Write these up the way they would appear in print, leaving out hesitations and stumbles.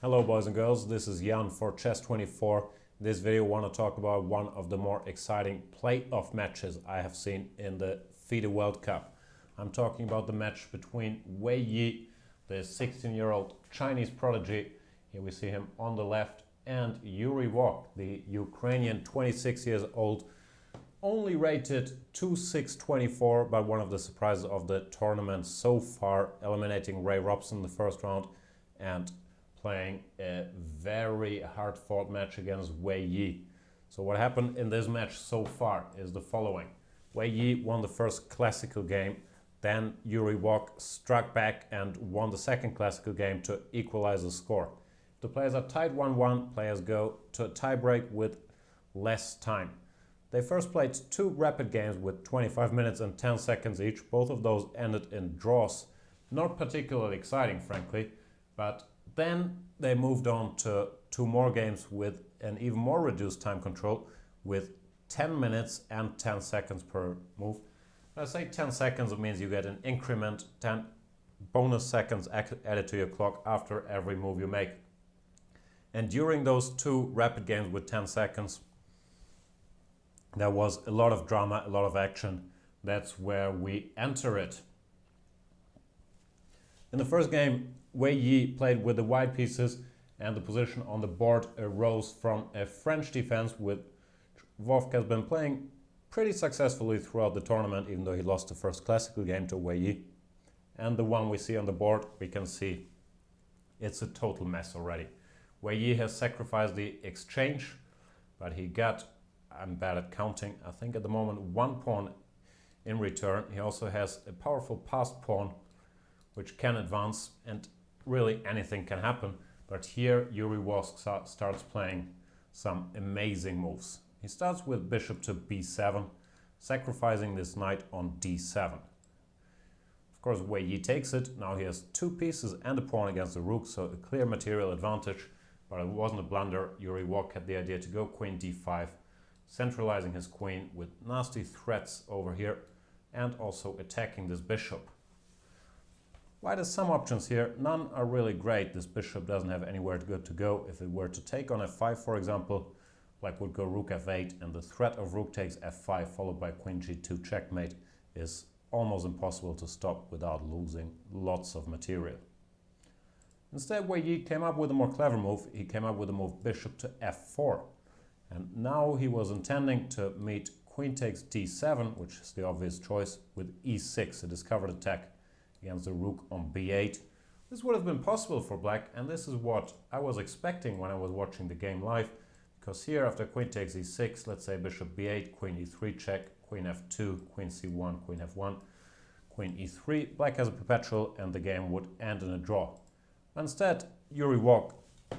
Hello boys and girls, this is Jan for Chess24. In this video I want to talk about one of the more exciting playoff matches I have seen in the FIDE World Cup. I'm talking about the match between Wei Yi, the 16-year-old Chinese prodigy, here we see him on the left, and Yuri Vovk, the Ukrainian 26 years old, only rated 2-6-24, but one of the surprises of the tournament so far, eliminating Ray Robson in the first round and playing a very hard-fought match against Wei Yi. So what happened in this match so far is the following. Wei Yi won the first classical game, then Yuri Vovk struck back and won the second classical game to equalize the score. If the players are tied 1-1, players go to a tiebreak with less time. They first played two rapid games with 25 minutes and 10 seconds each. Both of those ended in draws. Not particularly exciting, frankly, but then they moved on to two more games with an even more reduced time control with 10 minutes and 10 seconds per move. When I say 10 seconds, it means you get an increment, 10 bonus seconds added to your clock after every move you make. And during those two rapid games with 10 seconds, there was a lot of drama, a lot of action. That's where we enter it. In the first game, Wei Yi played with the white pieces and the position on the board arose from a French defense which Vovk has been playing pretty successfully throughout the tournament, even though he lost the first classical game to Wei Yi. And the one we see on the board, we can see it's a total mess already. Wei Yi has sacrificed the exchange, but he got, I'm bad at counting, I think at the moment one pawn in return. He also has a powerful passed pawn which can advance, and really anything can happen. But here Yuri Vovk starts playing some amazing moves. He starts with bishop to b7, sacrificing this knight on d7. Of course, Wei Yi takes it. Now he has two pieces and a pawn against the rook, so a clear material advantage, but it wasn't a blunder. Yuri Vovk had the idea to go queen d5, centralizing his queen with nasty threats over here and also attacking this bishop. White has some options here, none are really great. This bishop doesn't have anywhere good to go. If it were to take on f5, for example, black would go rook f8, and the threat of rook takes f5 followed by queen g2 checkmate is almost impossible to stop without losing lots of material. Instead, Wei Yi came up with a more clever move. He came up with the move bishop to f4. And now he was intending to meet queen takes d7, which is the obvious choice, with e6, a discovered attack against the rook on b8. This would have been possible for black, and this is what I was expecting when I was watching the game live, because here after queen takes e6, let's say bishop b8, queen e3 check, queen f2, queen c1, queen f1, queen e3, black has a perpetual and the game would end in a draw. Instead, Yuri Vovk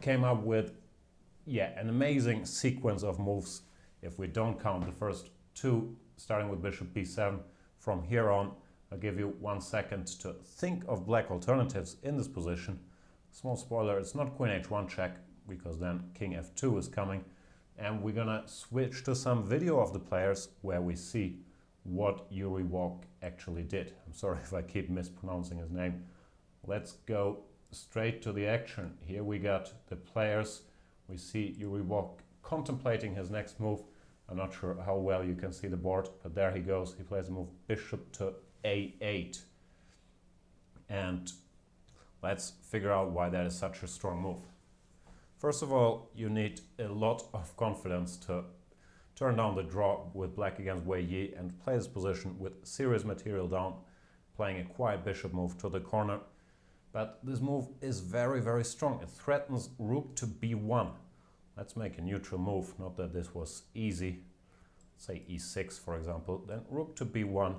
came up with an amazing sequence of moves. If we don't count the first two, starting with bishop b7, from here on I'll give you 1 second to think of black alternatives in this position. Small spoiler, it's not queen h1 check, because then king f2 is coming. And we're gonna switch to some video of the players where we see what Yuri Vovk actually did. I'm sorry if I keep mispronouncing his name. Let's go straight to the action. Here we got the players. We see Yuri Vovk contemplating his next move. I'm not sure how well you can see the board, but there he goes. He plays the move bishop to a8. And let's figure out why that is such a strong move. First of all, you need a lot of confidence to turn down the draw with black against Wei Yi and play this position with serious material down, playing a quiet bishop move to the corner. But this move is very, very strong. It threatens rook to b1. Let's make a neutral move. Not that this was easy. Say e6, for example. Then rook to b1.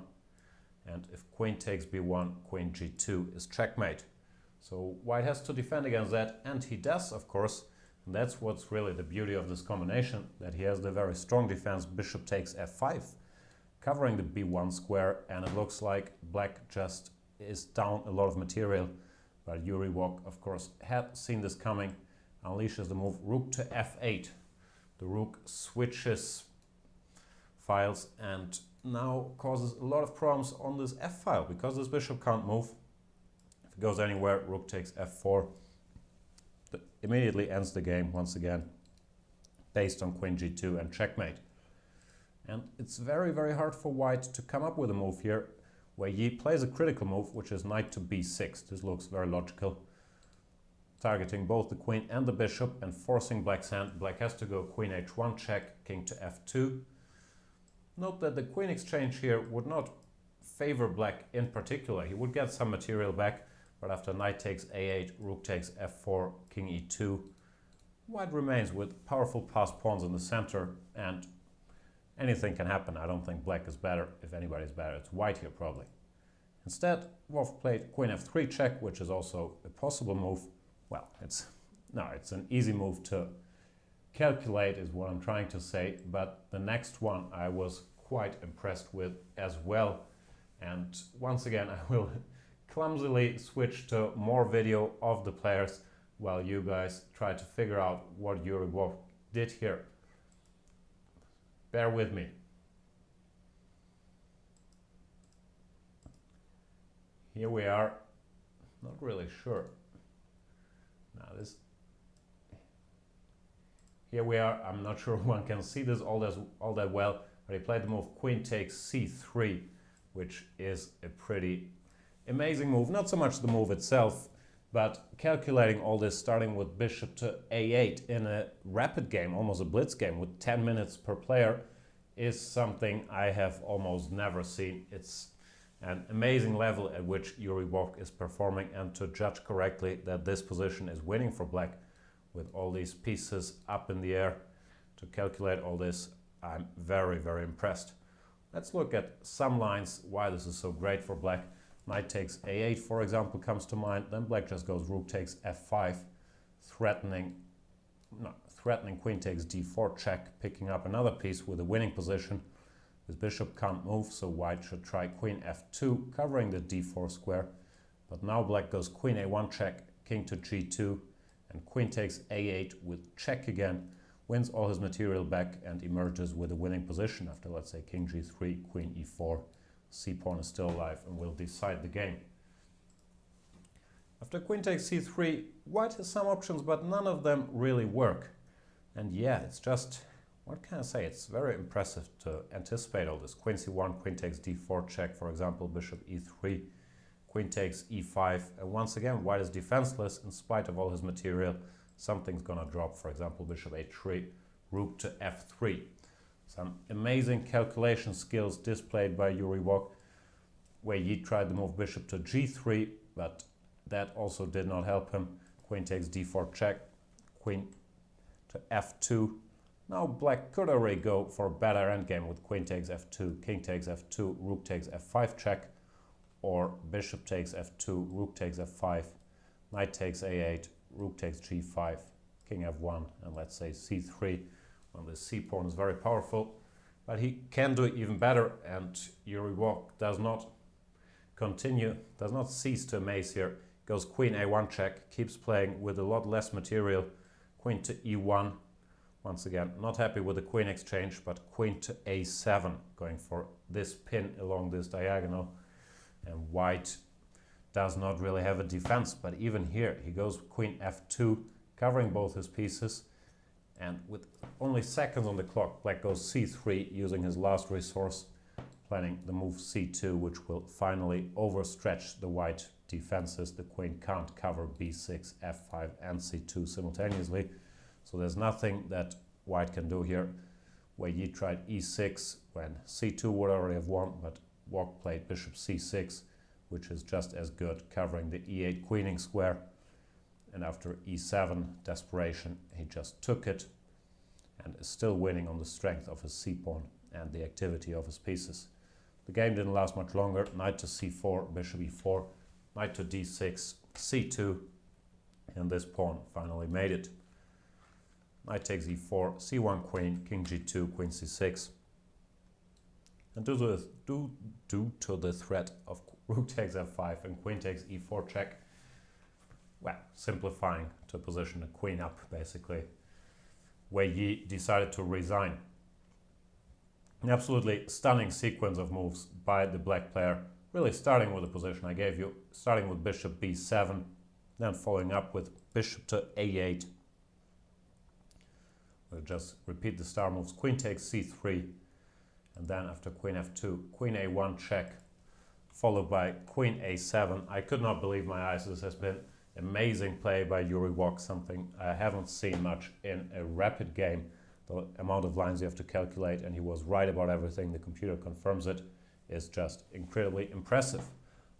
And if queen takes b1, queen g2 is checkmate. So white has to defend against that, and he does, of course. And that's what's really the beauty of this combination, that he has the very strong defense. Bishop takes f5, covering the b1 square, and it looks like black just is down a lot of material. But Yuri Vovk, of course, had seen this coming, unleashes the move rook to f8. The rook switches files and now causes a lot of problems on this f file, because this bishop can't move. If it goes anywhere, rook takes f4. immediately ends the game once again, based on queen g2 and checkmate. And it's very, very hard for white to come up with a move here. Wei Yi plays a critical move, which is knight to b6. This looks very logical, targeting both the queen and the bishop and forcing black's hand. Black has to go queen h1 check, king to f2. Note that the queen exchange here would not favor black in particular. He would get some material back, but after knight takes a8, rook takes f4, king e2, white remains with powerful passed pawns in the center, and anything can happen. I don't think black is better. If anybody's better, it's white here probably. Instead, Vovk played queen f3 check, which is also a possible move. Well, it's an easy move to calculate is what I'm trying to say, but the next one I was quite impressed with as well. And once again, I will clumsily switch to more video of the players while you guys try to figure out what Yuri Vovk did here. Bear with me. Here we are. Not really sure. Now here we are. I'm not sure one can see this all that well, but he played the move queen takes c3, which is a pretty amazing move. Not so much the move itself, but calculating all this, starting with bishop to a8 in a rapid game, almost a blitz game with 10 minutes per player, is something I have almost never seen. It's an amazing level at which Yuri Vovk is performing, and to judge correctly that this position is winning for black with all these pieces up in the air. To calculate all this, I'm very, very impressed. Let's look at some lines why this is so great for black. Knight takes a8, for example, comes to mind. Then black just goes rook takes f5, threatening queen takes d4 check, picking up another piece with a winning position. His bishop can't move, so white should try queen f2, covering the d4 square. But now black goes queen a1 check, king to g2, and queen takes a8 with check again, wins all his material back and emerges with a winning position after, let's say, king g3, queen e4. c-pawn is still alive and will decide the game. After queen takes c3, white has some options, but none of them really work. And yeah, it's just, what can I say, it's very impressive to anticipate all this. Queen c1, queen takes d4 check, for example, bishop e3, queen takes e5, and once again, white is defenseless in spite of all his material. Something's gonna drop, for example, bishop h3, rook to f3. Some amazing calculation skills displayed by Yuri Vovk. Wei Yi tried the move bishop to g3, but that also did not help him. Queen takes d4 check, queen to f2. Now black could already go for a better endgame with queen takes f2, king takes f2, rook takes f5 check, or bishop takes f2, rook takes f5, knight takes a8, rook takes g5, king f1, and let's say c3. Well, the c-pawn is very powerful, but he can do it even better, and Yuri Vovk does not cease to amaze here. Goes queen a1 check, keeps playing with a lot less material, queen to e1. Once again, not happy with the queen exchange, but queen to a7, going for this pin along this diagonal. And white does not really have a defense, but even here he goes queen f2, covering both his pieces. And with only seconds on the clock, black goes c3, using his last resource, planning the move c2, which will finally overstretch the white defenses. The queen can't cover b6, f5 and c2 simultaneously, so there's nothing that white can do here. Wei Yi tried e6 when c2 would already have won, but Vovk played bishop c6, which is just as good, covering the e8 queening square. And after e7, desperation, he just took it and is still winning on the strength of his c-pawn and the activity of his pieces. The game didn't last much longer. Knight to c4, bishop e4, knight to d6, c2, and this pawn finally made it. Knight takes e4, c1 queen, king g2, queen c6. And due to the threat of rook takes f5 and queen takes e4 check, well, simplifying to position the queen up, basically, Wei Yi decided to resign. An absolutely stunning sequence of moves by the black player, really starting with the position I gave you, starting with bishop b7, Then following up with bishop to a8. We'll just repeat the star moves. Queen takes c3, and then after queen f2, queen a1 check, followed by queen a7. I could not believe my eyes. This has been amazing play by Yuri Vovk, something I haven't seen much in a rapid game. The amount of lines you have to calculate, and he was right about everything. The computer confirms it. Is just incredibly impressive.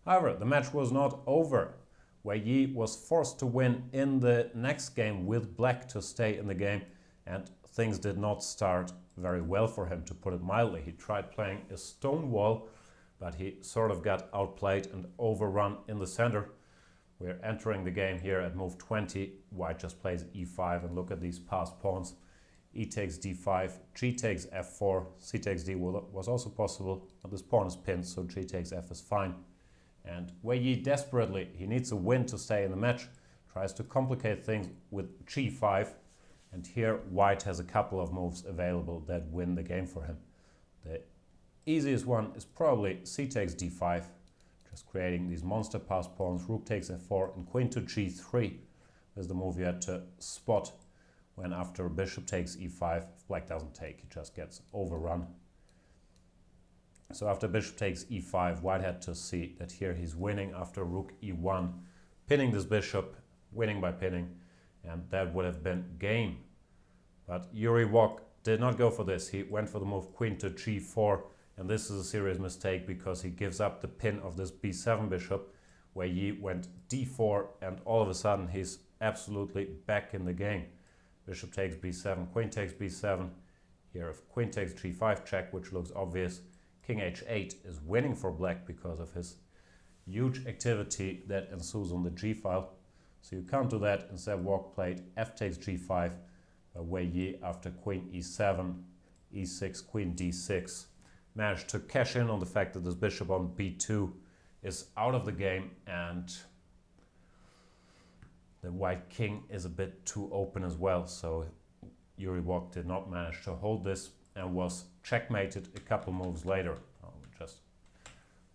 However, the match was not over. Wei Yi was forced to win in the next game with black to stay in the game, and things did not start very well for him, to put it mildly. He tried playing a stone wall, but he sort of got outplayed and overrun in the center. We're entering the game here at move 20. White just plays e5, and look at these passed pawns. E takes d5, g takes f4, c takes d was also possible, but this pawn is pinned, so g takes f is fine. And Wei Yi desperately, he needs a win to stay in the match, tries to complicate things with g5, and here white has a couple of moves available that win the game for him. The easiest one is probably c takes d5, just creating these monster passed pawns. Rook takes f4 and queen to g3 is the move you had to spot. When after bishop takes e5, if black doesn't take, he just gets overrun. So after bishop takes e5, white had to see that here he's winning after rook e1, pinning this bishop, winning by pinning, and that would have been game. But Yuri Vovk did not go for this. He went for the move queen to g4, and this is a serious mistake because he gives up the pin of this b7 bishop, where Yi went d4, and all of a sudden he's absolutely back in the game. Bishop takes b7, queen takes b7. Here if queen takes g5 check, which looks obvious, king h8 is winning for black because of his huge activity that ensues on the g file. So you can't do that. Instead Vovk played f takes g5, Wei Yi after queen e7, e6, queen d6. Managed to cash in on the fact that this bishop on b2 is out of the game, and the white king is a bit too open as well, so Yuri Vovk did not manage to hold this and was checkmated a couple moves later. I'll just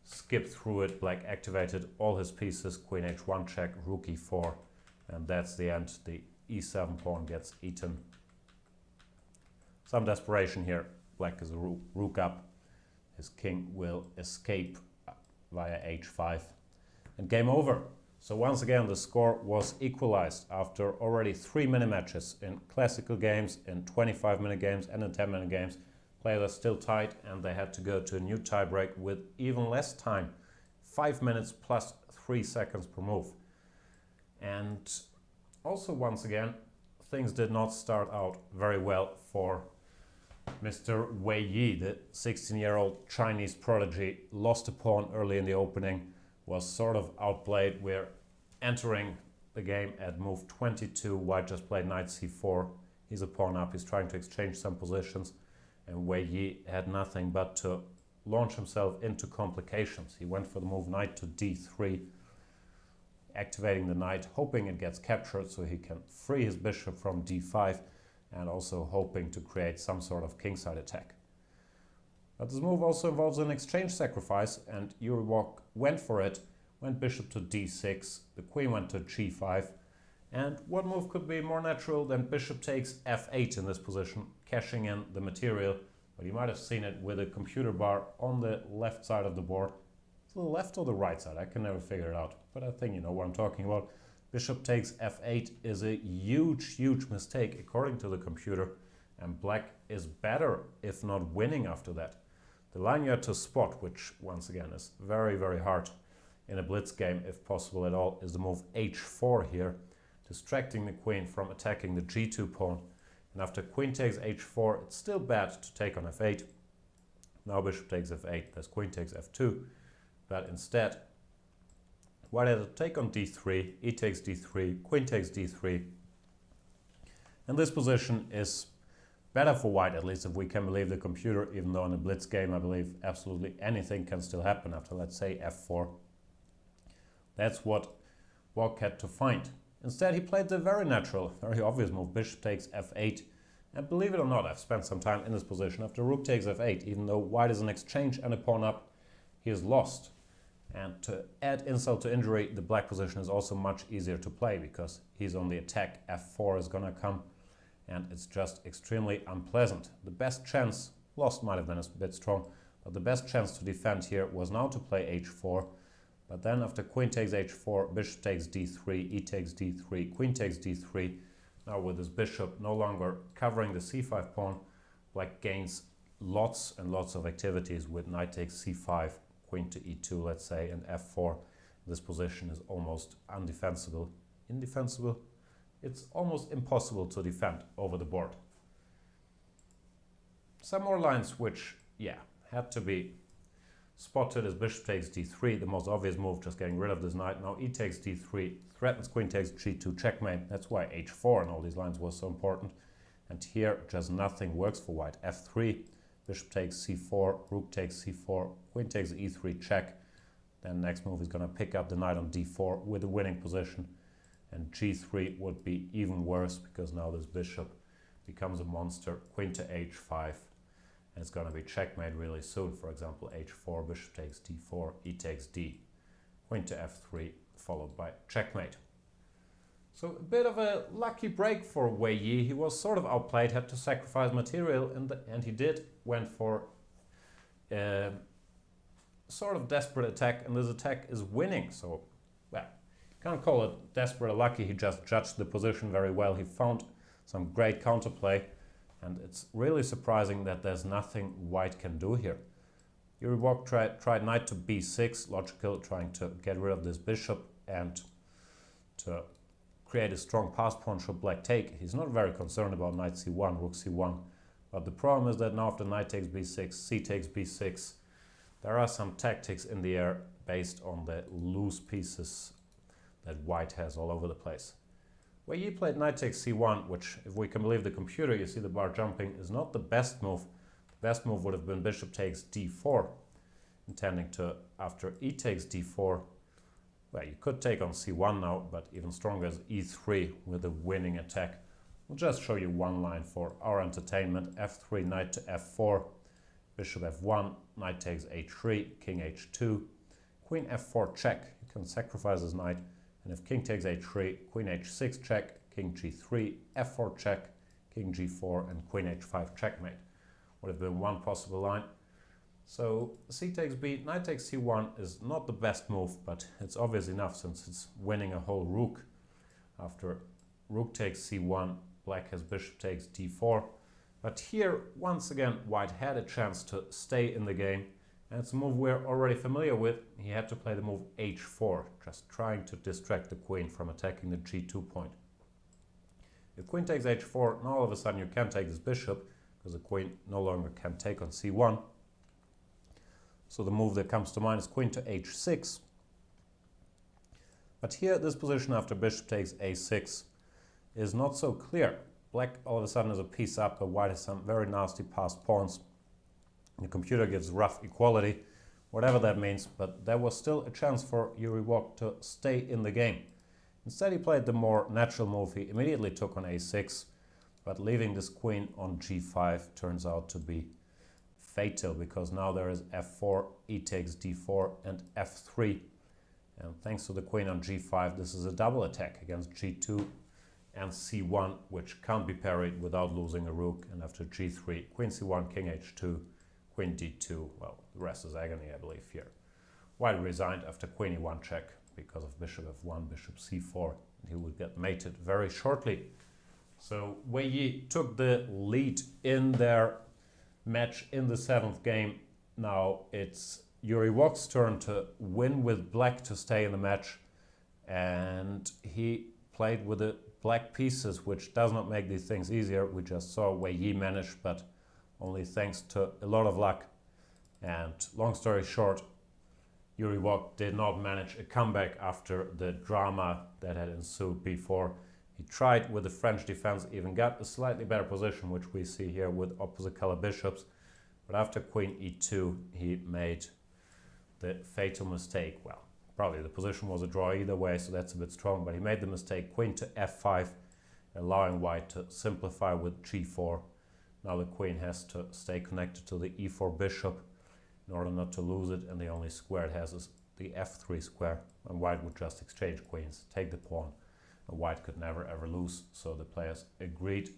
skip through it. Black activated all his pieces, queen h1 check, rook e4, and that's the end. The e7 pawn gets eaten. Some desperation here. Black is a rook up. His king will escape via h5, and game over. So once again, the score was equalized after already 3 mini-matches in classical games, in 25-minute games and in 10-minute games. Players are still tied, and they had to go to a new tiebreak with even less time, 5 minutes plus 3 seconds per move. And also once again, things did not start out very well for Mr. Wei Yi. The 16-year-old Chinese prodigy lost a pawn early in the opening, was sort of outplayed. We're entering the game at move 22. White just played knight c4. He's a pawn up. He's trying to exchange some positions. And Wei Yi had nothing but to launch himself into complications. He went for the move knight to d3, activating the knight, hoping it gets captured so he can free his bishop from d5, and also hoping to create some sort of kingside attack. But this move also involves an exchange sacrifice, and Yuri Vovk went for it, went bishop to d6, the queen went to g5, and what move could be more natural than bishop takes f8 in this position, cashing in the material, but you might have seen it with a computer bar on the left side of the board. It's the left or the right side, I can never figure it out, but I think you know what I'm talking about. Bishop takes f8 is a huge mistake according to the computer, and black is better, if not winning after that. The line you had to spot, which once again is very hard in a blitz game if possible at all, is the move h4 here, distracting the queen from attacking the g2 pawn. And after queen takes h4, it's still bad to take on f8. Now bishop takes f8, there's queen takes f2, but instead white had to take on d3, e takes d3, queen takes d3, and this position is better for white, at least if we can believe the computer, even though in a blitz game I believe absolutely anything can still happen after, let's say, f4. That's what Vovk had to find. Instead he played the very natural, very obvious move, bishop takes f8, and believe it or not, I've spent some time in this position. After rook takes f8, even though white is an exchange and a pawn up, he is lost. And to add insult to injury, the black position is also much easier to play because he's on the attack. F4 is gonna come, and it's just extremely unpleasant. The best chance, lost might have been a bit strong, but the best chance to defend here was now to play h4. But then after queen takes h4, bishop takes d3, e takes d3, queen takes d3. Now with this bishop no longer covering the c5 pawn, black gains lots and lots of activities with knight takes c5, queen to e2, let's say, and f4. This position is almost undefensible. Indefensible? It's almost impossible to defend over the board. Some more lines which, had to be spotted as bishop takes d3, the most obvious move, just getting rid of this knight. Now e takes d3, threatens queen takes g2, checkmate. That's why h4 and all these lines was so important. And here just nothing works for white. f3, bishop takes c4, rook takes c4, queen takes e3, check. Then next move is going to pick up the knight on d4 with a winning position. And g3 would be even worse because now this bishop becomes a monster. Queen to h5. And it's going to be checkmate really soon. For example, h4, bishop takes d4, e takes d, queen to f3, followed by checkmate. So a bit of a lucky break for Wei Yi. He was sort of outplayed, had to sacrifice material, and he did. Went for a sort of desperate attack, and this attack is winning. So, well, can't call it desperate or lucky. He just judged the position very well. He found some great counterplay. And it's really surprising that there's nothing white can do here. Yuri Vovk tried knight to b6, logical, trying to get rid of this bishop and to create a strong pass pawn should black take. He's not very concerned about knight c1, rook c1. But the problem is that now after knight takes b6, c takes b6, there are some tactics in the air based on the loose pieces that white has all over the place. Wei Yi played knight takes c1, which, if we can believe the computer, you see the bar jumping, is not the best move. The best move would have been bishop takes d4, intending to, after e takes d4, well, you could take on c1 now, but even stronger is e3 with a winning attack. We'll just show you one line for our entertainment. f3, knight to f4, bishop f1, knight takes h3, king h2, queen f4 check. You can sacrifice this knight. And if king takes h3, queen h6 check, king g3, f4 check, king g4, and queen h5 checkmate. Would have been one possible line. So c takes b, knight takes c1 is not the best move, but it's obvious enough since it's winning a whole rook. After rook takes c1, black has bishop takes d4. But here, once again, white had a chance to stay in the game. And it's a move we're already familiar with. He had to play the move h4, just trying to distract the queen from attacking the g2 point. If queen takes h4, now all of a sudden you can take this bishop, because the queen no longer can take on c1. So the move that comes to mind is queen to h6. But here, this position after bishop takes a6 is not so clear. Black all of a sudden is a piece up, but white has some very nasty passed pawns. The computer gives rough equality, whatever that means, but there was still a chance for Yuri Vovk to stay in the game. Instead, he played the more natural move. He immediately took on a6, but leaving this queen on g5 turns out to be fatal, because now there is f4, e takes d4, and f3. And thanks to the queen on g5, this is a double attack against g2 and c1, which can't be parried without losing a rook. And after g3, queen c1, king h2, queen d2, well, the rest is agony, I believe, here. White resigned after queen e1 check because of bishop f1, bishop c4, and he would get mated very shortly. So Wei Yi took the lead in their match in the 7th game. Now it's Yuri Vovk's turn to win with black to stay in the match, and he played with the black pieces, which does not make these things easier. We just saw Wei Yi manage, but only thanks to a lot of luck. And long story short, Yuri Vovk did not manage a comeback after the drama that had ensued before. He tried with the French defense, even got a slightly better position, which we see here with opposite color bishops. But after queen e2, he made the fatal mistake. Well, probably the position was a draw either way, so that's a bit strong, but he made the mistake queen to f5, allowing white to simplify with g4. Now the queen has to stay connected to the e4 bishop in order not to lose it, and the only square it has is the f3 square, and white would just exchange queens, take the pawn, and white could never ever lose. So the players agreed.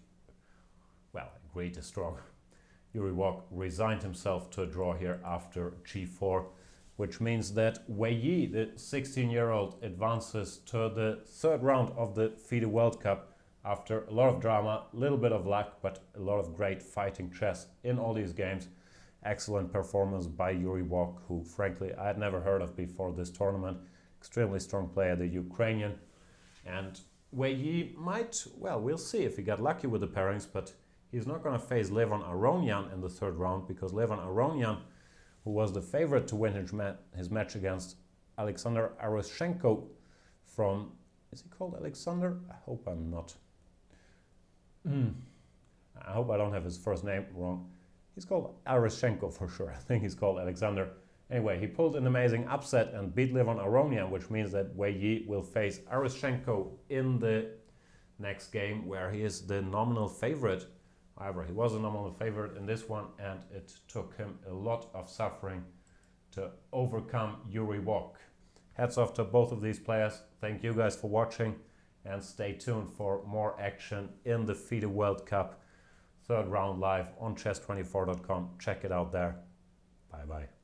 Well, agreed is strong. Yuri Vovk resigned himself to a draw here after g4, which means that Wei Yi, the 16-year-old, advances to the third round of the FIDE World Cup after a lot of drama, a little bit of luck, but a lot of great fighting chess in all these games. Excellent performance by Yuri Vovk, who frankly I had never heard of before this tournament. Extremely strong player, the Ukrainian. And Wei Yi might, well, we'll see if he got lucky with the pairings, but he's not going to face Levon Aronian in the third round, because Levon Aronian, who was the favorite to win his match against Alexander Aroshenko from, is he called Alexander? I hope I'm not. I hope I don't have his first name wrong. He's called Aroshenko for sure. I think he's called Alexander. Anyway, he pulled an amazing upset and beat Levon Aronian, which means that Wei Yi will face Aroshenko in the next game, where he is the nominal favorite. However, he was a nominal favorite in this one, and it took him a lot of suffering to overcome Yuri Vovk. Hats off to both of these players. Thank you guys for watching, and stay tuned for more action in the FIDE World Cup third round live on chess24.com. Check it out there. Bye bye.